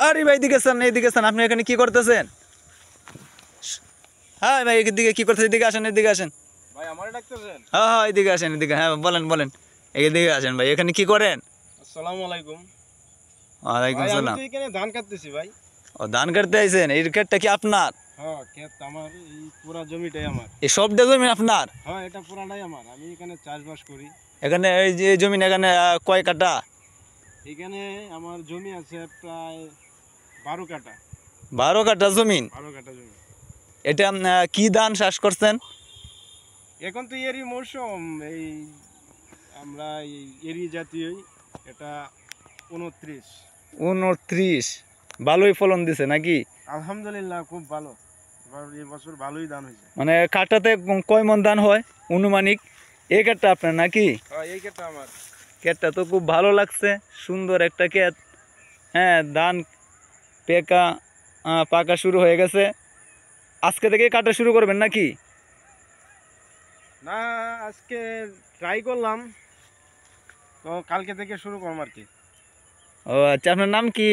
আরে ভাই এদিকে আসেন, এদিকে আসেন। আপনি এখানে কি করতেছেন? হ্যাঁ ভাই এদিকে কি করতেছেন? এদিকে আসেন, এদিকে আসেন। ভাই আমারে ডাকতেছেন? হ্যাঁ হ্যাঁ এদিকে আসেন, এদিকে। হ্যাঁ বলেন বলেন, এদিকে আসেন ভাই। এখানে কি করেন? আসসালামু আলাইকুম। ওয়ালাইকুম ভাই আমি সালাম। তো এখানে ধান কাটতেছি ভাই। ও ধান কাটতে আইছেন? এই ক্ষেতটা কি আপনার? হ্যাঁ, ক্ষেত আমার, এই পুরা জমিটাই আমার। এই সবটা জমি আপনার? হ্যাঁ, এটা পুরাটাই আমার। আমি এখানে চাষবাস করি। এখানে এই যে জমি এখানে কয় কাটা? এখানে আমার জমি আছে প্রায় 12 কাঠা। 12 কাঠা জমিন। 12 কাঠা জমি। এটা কি ধান চাষ করছেন? এখন তো এরই মৌসুম, এই আমরা এই এরি জাতীয়ই, এটা 29। 29। ভালোই ফলন দিছে নাকি? আলহামদুলিল্লাহ খুব ভালো। এই বছর ভালোই ধান হয়েছে। মানে কাঠাতে কয় মন ধান হয় অনুমানিক? এই ক্ষেতটা আপনার নাকি? হ্যাঁ, এই ক্ষেতটা আমার। ক্ষেতটা তো খুব ভালো লাগছে, সুন্দর একটা ক্ষেত। হ্যাঁ, ধান পাকা শুরু হয়ে গেছে। আজকে থেকে কাটা শুরু করবেন নাকি? না, আজকে ট্রাই করলাম, তো কালকে থেকে শুরু করলাম আর কি। ও আচ্ছা, আপনার নাম কি?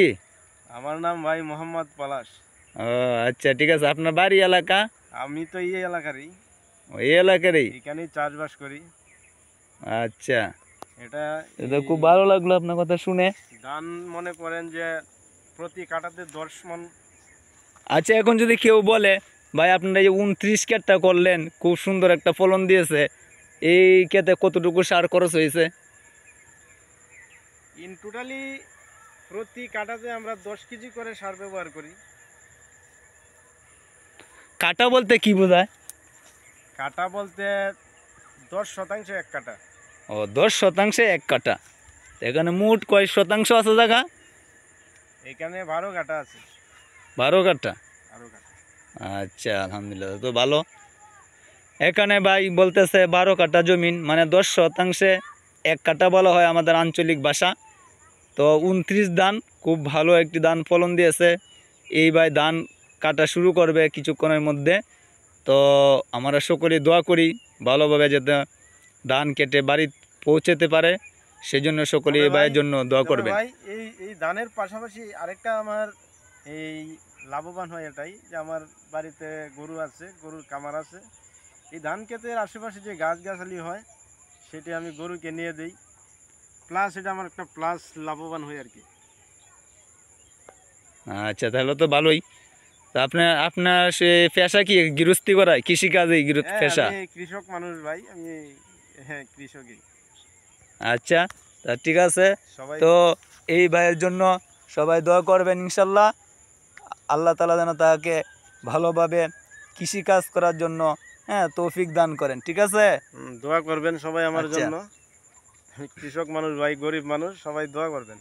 আমার নাম ভাই মোহাম্মদ পলাশ। ও আচ্ছা, ঠিক আছে। আপনার বাড়ি এলাকা? আমি তো এই এলাকারই, এই এলাকারই? এখানেই চাষবাস করি। আচ্ছা, এটা এটা খুব ভালো লাগলো আপনার কথা শুনে। ধান মনে করেন যে প্রতি কাঠাতে 10 মণ। আচ্ছা, এখন যদি কেউ বলে ভাই আপনারা এই 29 ক্ষেতটা করলেন, খুব সুন্দর একটা ফলন দিয়েছে, এই ক্ষেতে কতটুকু সার খরচ হয়েছে? ইন টোটালি প্রতি কাঠাতে আমরা 10 কেজি করে সার ব্যবহার করি। কাটা বলতে কি বোঝায়? কাঠা বলতে 10% এক কাঠা। ও 10% 1 কাঠা। এখানে মোট কয় শতাংশ আছে জায়গা? এখানে 12 কাঠা আছে। 12 কাঠা। 12 কাঠা। আচ্ছা, আলহামদুলিল্লাহ, তো ভালো। এখানে ভাই বলতেছে 12 কাঠা জমিন, মানে 10% 1 কাঠা বলা হয় আমাদের আঞ্চলিক ভাষা। তো 29 ধান, খুব ভালো একটি ধান ফলন দিয়েছে। এই ভাই ধান কাটা শুরু করবে কিছুক্ষণের মধ্যে। তো আমরা সকলেই দোয়া করি ভালোভাবে যাতে ধান কেটে বাড়ি পৌঁছাতে পারে, সেজন্য সকলেই এই ভাইয়ের জন্য দোয়া করবেন। ভাই এই ধানের পাশাপাশি আরেকটা আমার এই লাভবান হয় এটাই যে আমার বাড়িতে গরু আছে, গরুর কামার আছে। এই ধান ক্ষেতের আশেপাশে যে গাছগাছালি হয় সেটি আমি গরুকে নিয়ে দেই, প্লাস এটা আমার একটা প্লাস লাভবান হয় আর কি। আচ্ছা, তাহলে তো ভালোই। তা আপনার আপনার সে পেশা কি? গৃহস্থী করায়, কৃষিকাজেই হ্যাঁ, পেশা? আমি কৃষক মানুষ ভাই, আমি। হ্যাঁ, কৃষকই। আচ্ছা, তা ঠিক আছে। সবাই তো এই ভাইয়ের জন্য সবাই দোয়া করবেন ইনশাল্লাহ। আল্লাহ তাআলা যেন তাকে ভালোভাবে কৃষিকাজ করার জন্য তৌফিক দান করেন, ঠিক আছে? দোয়া করবেন সবাই আমার আচ্ছা। জন্য। কৃষক মানুষ ভাই, গরিব মানুষ, সবাই দোয়া করবেন।